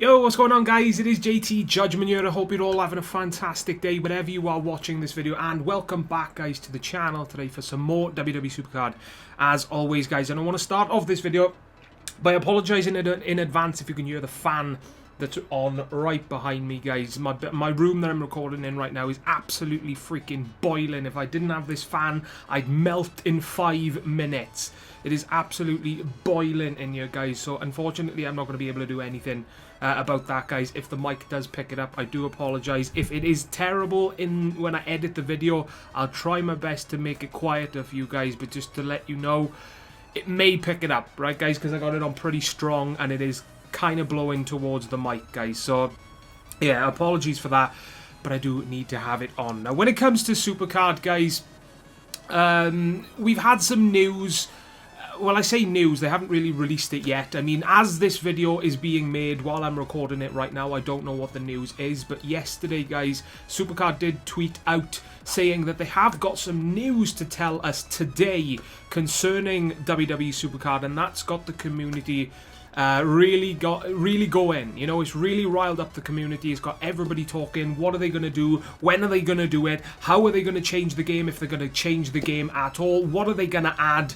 Yo, what's going on, guys? It is JT Judgment here. I hope you're all having a fantastic day whenever you are watching this video, and welcome back, guys, to the channel today for some more WWE Supercard as always, guys. And I want to start off this video by apologizing in advance if you can hear the fan that's on right behind me, guys. My room that I'm recording in right now is absolutely freaking boiling. If I didn't have this fan, I'd melt in 5 minutes. It is absolutely boiling in here, guys. So unfortunately, I'm not going to be able to do anything about that, guys. If the mic does pick it up, I do apologize. If it is terrible when I edit the video, I'll try my best to make it quieter for you guys. But just to let you know, it may pick it up, right, guys? Because I got it on pretty strong and it is kind of blowing towards the mic, guys. So yeah, apologies for that, but I do need to have it on. Now when it comes to Supercard, guys, we've had some news. Well, I say news, they haven't really released it yet. I mean, as this video is being made while I'm recording it right now, I don't know what the news is. But yesterday, guys, Supercard did tweet out saying that they have got some news to tell us today concerning WWE Supercard, and that's got the community really going. You know, it's really riled up the community. It's got everybody talking. What are they going to do? When are they going to do it? How are they going to change the game, if they're going to change the game at all? What are they going to add?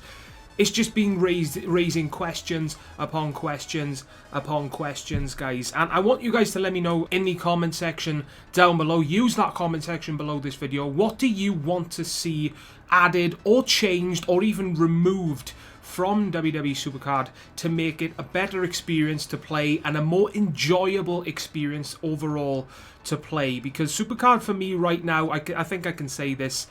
It's just been raising questions upon questions upon questions, guys. And I want you guys to let me know in the comment section down below. Use that comment section below this video. What do you want to see added or changed or even removed from WWE Supercard to make it a better experience to play and a more enjoyable experience overall to play? Because Supercard for me right now, I think I can say this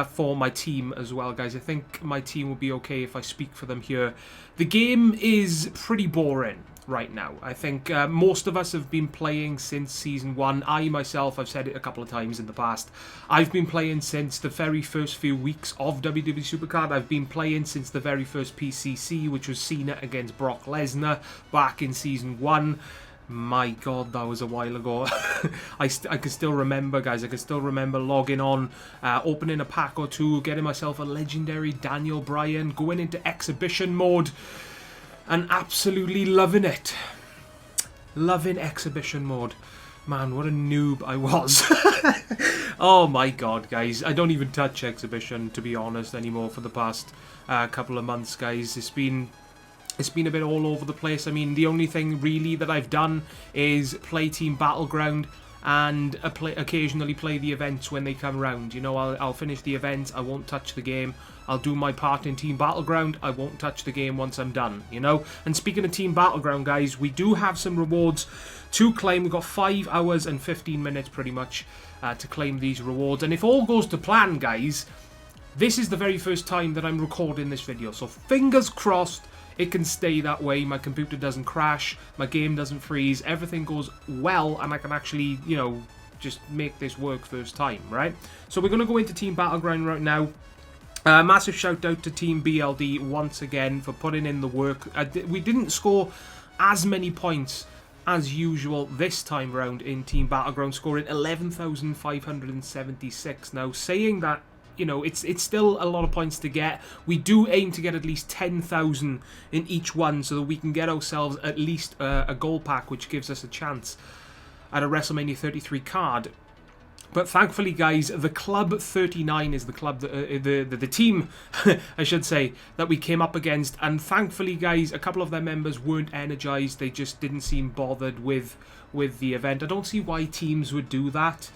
for my team as well, guys. I think my team will be okay if I speak for them here. The game is pretty boring right now. I think most of us have been playing since Season 1. I myself, I've said it a couple of times in the past, I've been playing since the very first few weeks of WWE Supercard. I've been playing since the very first PCC, which was Cena against Brock Lesnar back in Season 1. My God, that was a while ago. I can still remember, guys. I can still remember logging on, opening a pack or two, getting myself a legendary Daniel Bryan, going into exhibition mode, and absolutely loving it. Loving exhibition mode. Man, what a noob I was. Oh my God, guys. I don't even touch exhibition, to be honest, anymore for the past couple of months, guys. It's been a bit all over the place. I mean, the only thing really that I've done is play Team Battleground and occasionally play the events when they come round. You know, I'll finish the event, I won't touch the game. I'll do my part in Team Battleground, I won't touch the game once I'm done, you know? And speaking of Team Battleground, guys, we do have some rewards to claim. We've got 5 hours and 15 minutes pretty much to claim these rewards. And if all goes to plan, guys, this is the very first time that I'm recording this video. So fingers crossed it can stay that way. My computer doesn't crash, my game doesn't freeze, everything goes well, and I can actually, you know, just make this work first time, right? So we're going to go into Team Battleground right now. Massive shout out to Team BLD once again for putting in the work. We didn't score as many points as usual this time around in Team Battleground, scoring 11,576. Now, saying that, you know, it's still a lot of points to get. We do aim to get at least 10,000 in each one so that we can get ourselves at least a gold pack, which gives us a chance at a WrestleMania 33 card. But thankfully, guys, the Club 39 is the club, the team, I should say, that we came up against. And thankfully, guys, a couple of their members weren't energized. They just didn't seem bothered with the event. I don't see why teams would do that.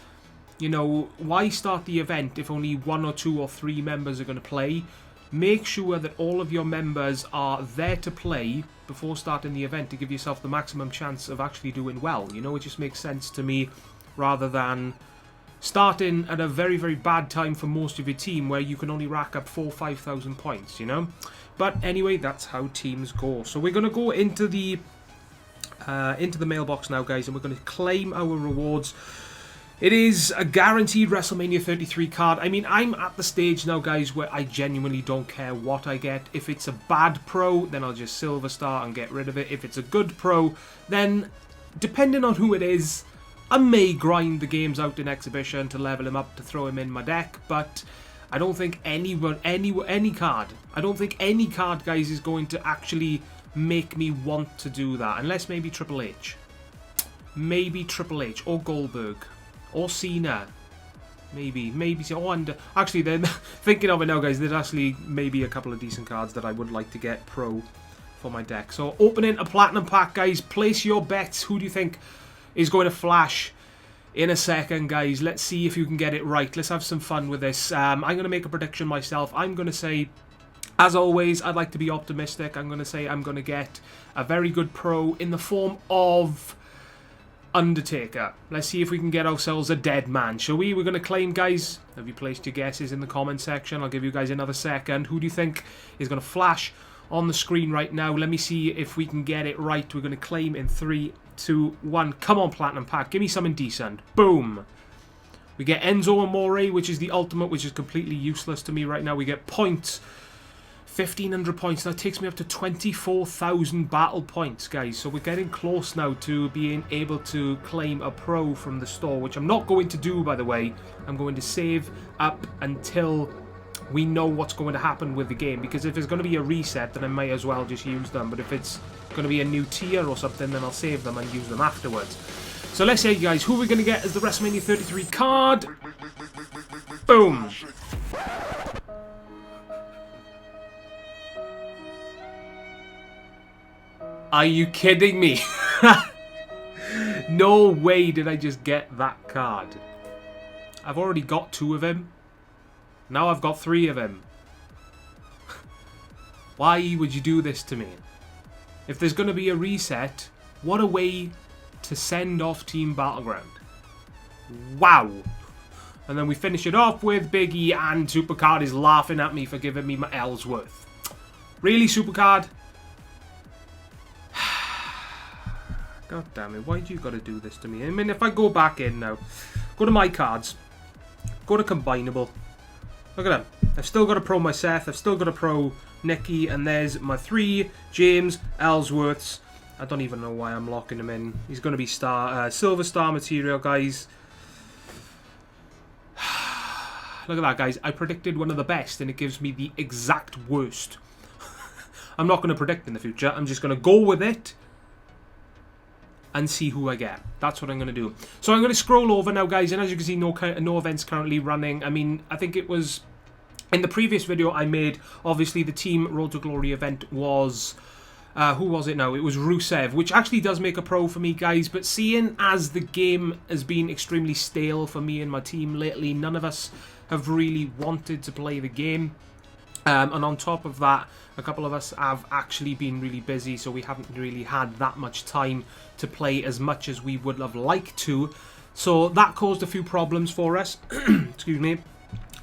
You know, why start the event if only 1 or 2 or 3 members are going to play? Make sure that all of your members are there to play before starting the event to give yourself the maximum chance of actually doing well. You know, it just makes sense to me, rather than starting at a very, very bad time for most of your team where you can only rack up 4,000 or 5,000 points, you know? But anyway, that's how teams go. So we're going to go into the mailbox now, guys, and we're going to claim our rewards. It is a guaranteed WrestleMania 33 card. I mean, I'm at the stage now, guys, where I genuinely don't care what I get. If it's a bad pro, then I'll just Silver Star and get rid of it. If it's a good pro, then, depending on who it is, I may grind the games out in exhibition to level him up to throw him in my deck. But I don't think any card, guys, is going to actually make me want to do that. Unless maybe Triple H. maybe Triple H or Goldberg or Cena. Maybe. Oh, and actually, then thinking of it now, guys, there's actually maybe a couple of decent cards that I would like to get pro for my deck. So, opening a platinum pack, guys. Place your bets. Who do you think is going to flash in a second, guys? Let's see if you can get it right. Let's have some fun with this. I'm going to make a prediction myself. I'm going to say, as always, I'd like to be optimistic. I'm going to say I'm going to get a very good pro in the form of Undertaker. Let's see if we can get ourselves a dead man, shall we? We're going to claim, guys. Have you placed your guesses in the comment section? I'll give you guys another second. Who do you think is going to flash on the screen right now? Let me see if we can get it right. We're going to claim in 3, 2, 1. Come on, platinum pack. Give me something decent. Boom. We get Enzo Amore, which is the ultimate, which is completely useless to me right now. We get points. 1,500 points. That takes me up to 24,000 battle points, guys. So we're getting close now to being able to claim a pro from the store, which I'm not going to do, by the way. I'm going to save up until we know what's going to happen with the game, because if there's going to be a reset, then I might as well just use them. But if it's going to be a new tier or something, then I'll save them and use them afterwards. So let's say, guys, who we're going to get as the WrestleMania 33 card. Boom. Are you kidding me? No way did I just get that card. I've already got 2 of him. Now I've got 3 of him. Why would you do this to me? If there's going to be a reset, what a way to send off Team Battleground. Wow. And then we finish it off with Big E, and Supercard is laughing at me for giving me my Ellsworth. Really, Supercard? God damn it, why do you gotta do this to me? I mean, if I go back in now, go to my cards, go to combinable, look at them. I've still got a pro my Seth, I've still got a pro Nikki, and there's my 3 James Ellsworths. I don't even know why I'm locking him in. He's gonna be Silver Star material, guys. Look at that, guys. I predicted one of the best, and it gives me the exact worst. I'm not gonna predict in the future, I'm just gonna go with it and see who I get. That's what I'm going to do. So I'm going to scroll over now, guys, and as you can see, no events currently running. I mean, I think it was in the previous video I made, obviously the Team Road to Glory event was who was it now? It was Rusev, which actually does make a pro for me, guys, but seeing as the game has been extremely stale for me and my team lately, none of us have really wanted to play the game. And on top of that, a couple of us have actually been really busy, so we haven't really had that much time to play as much as we would have liked to. So that caused a few problems for us. Excuse me.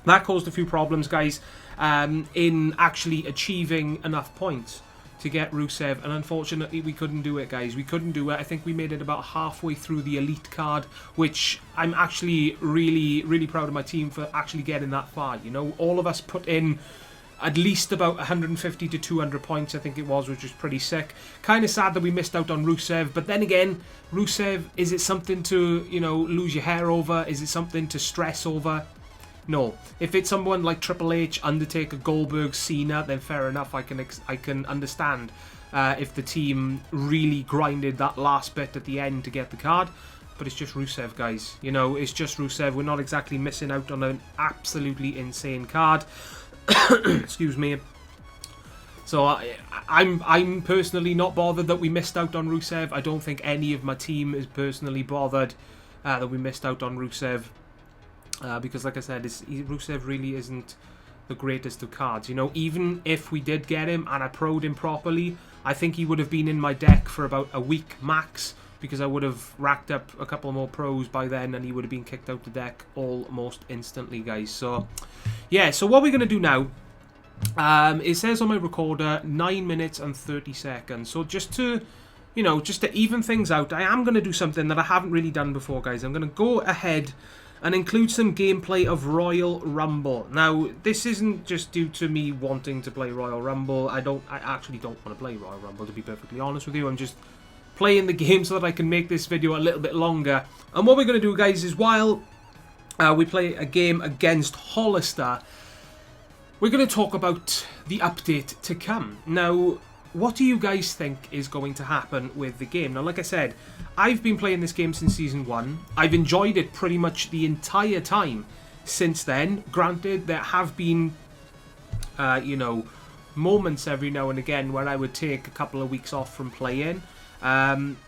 That caused a few problems, guys, in actually achieving enough points to get Rusev. And unfortunately, we couldn't do it, guys. We couldn't do it. I think we made it about halfway through the Elite card, which I'm actually really, really proud of my team for actually getting that far. You know, all of us put in at least about 150 to 200 points, I think it was, which was pretty sick. Kind of sad that we missed out on Rusev, but then again, Rusev, is it something to, you know, lose your hair over? Is it something to stress over? No. If it's someone like Triple H, Undertaker, Goldberg, Cena, then fair enough, I can understand if the team really grinded that last bit at the end to get the card. But it's just Rusev, guys. You know, it's just Rusev. We're not exactly missing out on an absolutely insane card. Excuse me. So I'm personally not bothered that we missed out on Rusev. I don't think any of my team is personally bothered that we missed out on Rusev, because like I said, Rusev really isn't the greatest of cards. You know, even if we did get him and I pro'd him properly, I think he would have been in my deck for about a week max, because I would have racked up a couple more pros by then and he would have been kicked out the deck almost instantly, guys. So yeah, so what we're going to do now, it says on my recorder 9 minutes and 30 seconds. So just to, you know, just to even things out, I am going to do something that I haven't really done before, guys. I'm going to go ahead and include some gameplay of Royal Rumble. Now, this isn't just due to me wanting to play Royal Rumble. I actually don't want to play Royal Rumble, to be perfectly honest with you. I'm just playing the game so that I can make this video a little bit longer. And what we're going to do, guys, is while we play a game against Hollister, we're going to talk about the update to come. Now, what do you guys think is going to happen with the game? Now, like I said, I've been playing this game since Season 1. I've enjoyed it pretty much the entire time since then. Granted, there have been, you know, moments every now and again where I would take a couple of weeks off from playing.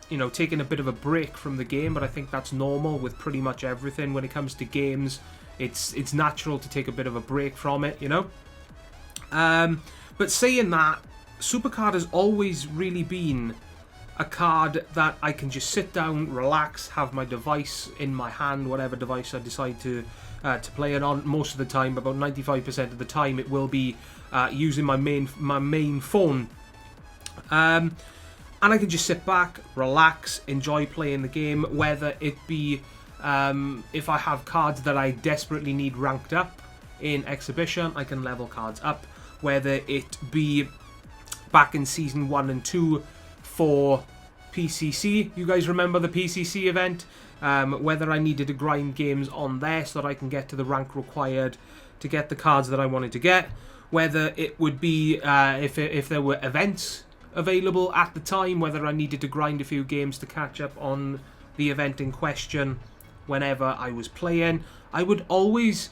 You know, taking a bit of a break from the game, but I think that's normal with pretty much everything. When it comes to games, it's natural to take a bit of a break from it, you know? But saying that, Supercard has always really been a card that I can just sit down, relax, have my device in my hand, whatever device I decide to play it on. Most of the time, about 95% of the time, it will be using my main phone. And I can just sit back, relax, enjoy playing the game, whether it be if I have cards that I desperately need ranked up in Exhibition, I can level cards up. Whether it be back in Season 1 and 2 for PCC, you guys remember the PCC event? Whether I needed to grind games on there so that I can get to the rank required to get the cards that I wanted to get. Whether it would be if there were events available at the time, whether I needed to grind a few games to catch up on the event in question whenever I was playing. I would always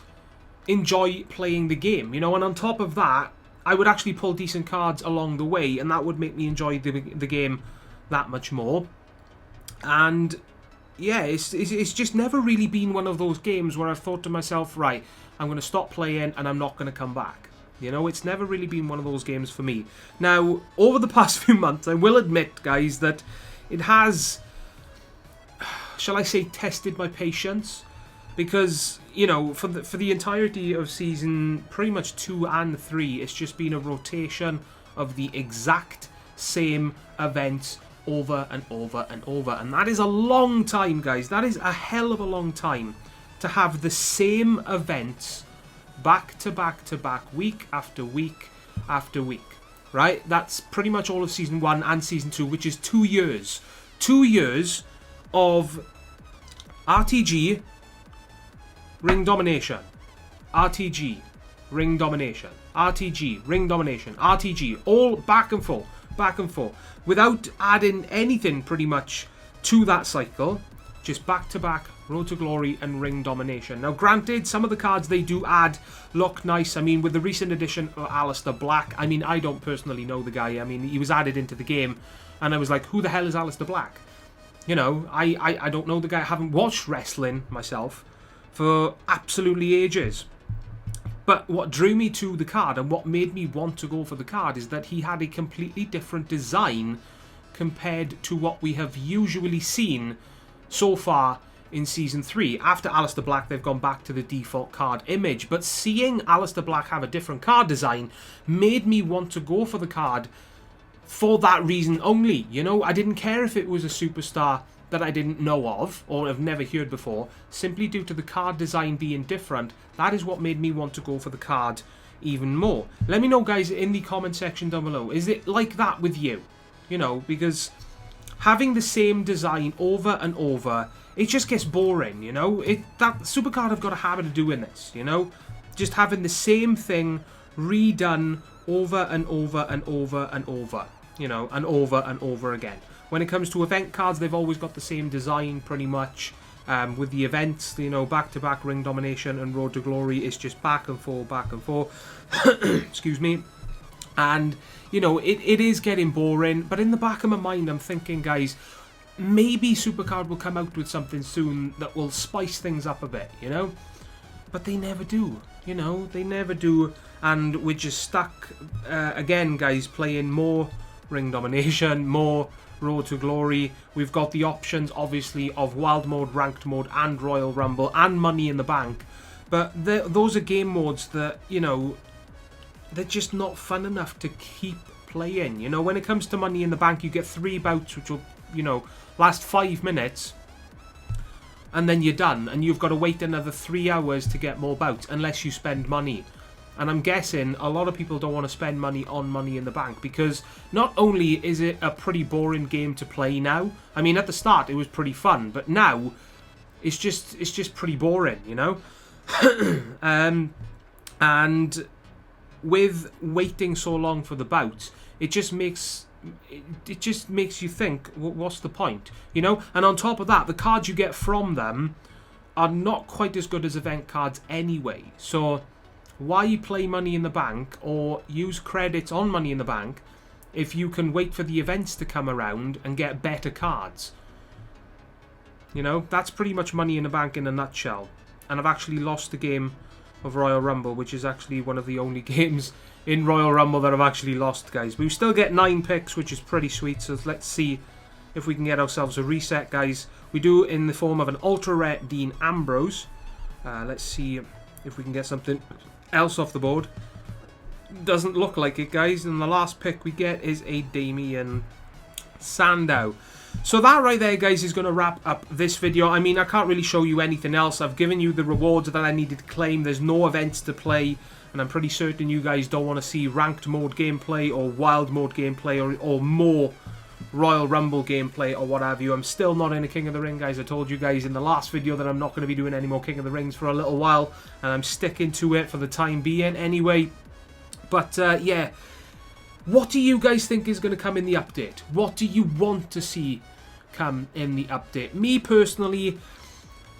enjoy playing the game, you know, and on top of that, I would actually pull decent cards along the way, and that would make me enjoy the game that much more. And yeah, it's just never really been one of those games where I've thought to myself, right, I'm going to stop playing and I'm not going to come back. You know, it's never really been one of those games for me. Now, over the past few months, I will admit, guys, that it has, shall I say, tested my patience. Because, you know, for the entirety of Season pretty much 2 and 3, it's just been a rotation of the exact same events over and over and over. And that is a long time, guys. That is a hell of a long time to have the same events back to back to back, week after week after week. Right? That's pretty much all of Season 1 and Season 2, which is 2 years. 2 years of RTG, ring domination, RTG, ring domination, RTG, ring domination, RTG, all back and forth, without adding anything pretty much to that cycle, just back to back, Road to Glory and ring domination. Now granted, some of the cards they do add look nice. I mean, with the recent addition of Aleister Black, I mean, I don't personally know the guy. I mean, he was added into the game, and I was like, who the hell is Aleister Black? You know, I don't know the guy. I haven't watched wrestling myself for absolutely ages. But what drew me to the card and what made me want to go for the card is that he had a completely different design compared to what we have usually seen so far in Season 3. After Aleister Black, they've gone back to the default card image. But seeing Aleister Black have a different card design made me want to go for the card for that reason only. You know, I didn't care if it was a superstar that I didn't know of or have never heard before, simply due to the card design being different. That is what made me want to go for the card even more. Let me know, guys, in the comment section down below. Is it like that with you? You know, because having the same design over and over, it just gets boring, you know? That Supercard have got a habit of doing this, you know? Just having the same thing redone over and over and over and over, you know, and over again. When it comes to event cards, they've always got the same design pretty much. With the events, you know, back-to-back ring domination and Road to Glory, it's just back and forth. Excuse me. And, you know, it is getting boring. But in the back of my mind, I'm thinking, guys, maybe Supercard will come out with something soon that will spice things up a bit, you know? But they never do, you know? They never do. And we're just stuck, again, guys, playing more ring domination, more Road to Glory. We've got the options, obviously, of Wild Mode, Ranked Mode, and Royal Rumble, and Money in the Bank. But those are game modes that, you know, they're just not fun enough to keep playing. You know, when it comes to Money in the Bank, you get 3 bouts, which will, you know, last 5 minutes, and then you're done. And you've got to wait another 3 hours to get more bouts, unless you spend money. And I'm guessing a lot of people don't want to spend money on Money in the Bank, because not only is it a pretty boring game to play now, I mean, at the start it was pretty fun, but now it's just pretty boring, you know? And with waiting so long for the bouts, it just makes you think, what's the point, you know? And on top of that, the cards you get from them are not quite as good as event cards anyway. So why play Money in the Bank or use credits on Money in the Bank if you can wait for the events to come around and get better cards? You know, that's pretty much Money in the Bank in a nutshell. And I've actually lost the game of Royal Rumble, which is actually one of the only games in Royal Rumble that I've actually lost, guys. But we still get 9 picks, which is pretty sweet. So let's see if we can get ourselves a reset, guys. We do in the form of an ultra rare Dean Ambrose. Let's see if we can get something else off the board. Doesn't look like it, guys. And the last pick we get is a Damien Sandow. So that right there, guys, is going to wrap up this video. I mean, I can't really show you anything else. I've given you the rewards that I needed to claim. There's no events to play. And I'm pretty certain you guys don't want to see ranked mode gameplay or wild mode gameplay or more Royal Rumble gameplay or what have you. I'm still not in a King of the Ring, guys. I told you guys in the last video that I'm not going to be doing any more King of the Rings for a little while. And I'm sticking to it for the time being anyway. But, yeah. What do you guys think is going to come in the update? What do you want to see come in the update? Me, personally,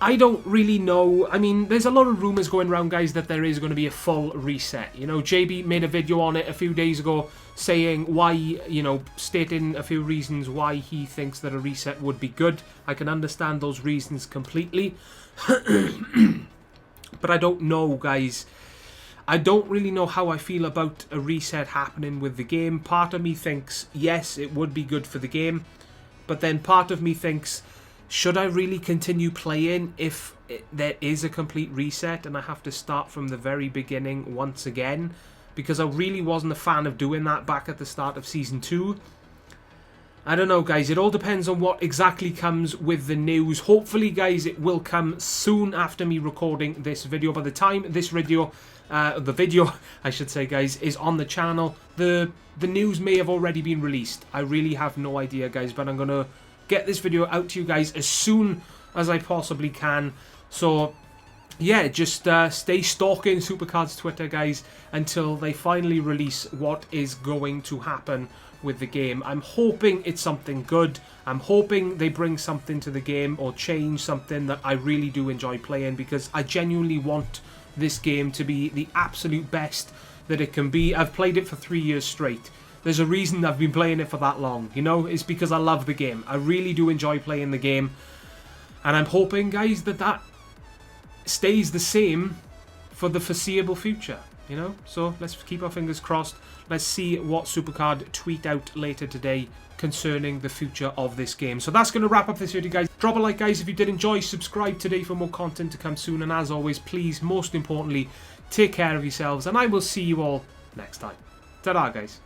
I don't really know. I mean, there's a lot of rumours going around, guys, that there is going to be a full reset. You know, JB made a video on it a few days ago saying why, you know, stating a few reasons why he thinks that a reset would be good. I can understand those reasons completely. But I don't know, guys. I don't really know how I feel about a reset happening with the game. Part of me thinks, yes, it would be good for the game. But then part of me thinks, should I really continue playing if there is a complete reset and I have to start from the very beginning once again? Because I really wasn't a fan of doing that back at the start of Season 2. I don't know, guys. It all depends on what exactly comes with the news. Hopefully, guys, it will come soon after me recording this video. By the time this video, the video, I should say, guys, is on the channel, the news may have already been released. I really have no idea, guys, but I'm going to get this video out to you guys as soon as I possibly can. So, yeah, just stay stalking SUPERCARD'S Twitter, guys, until they finally release what is going to happen with the game. I'm hoping it's something good. I'm hoping they bring something to the game or change something that I really do enjoy playing, because I genuinely want this game to be the absolute best that it can be. I've played it for 3 years straight. There's a reason I've been playing it for that long, you know? It's because I love the game. I really do enjoy playing the game. And I'm hoping, guys, that that stays the same for the foreseeable future, you know? So let's keep our fingers crossed. Let's see what SUPERCARD tweet out later today concerning the future of this game. So that's going to wrap up this video, guys. Drop a like, guys, if you did enjoy. Subscribe today for more content to come soon. And as always, please, most importantly, take care of yourselves. And I will see you all next time. Ta-da, guys.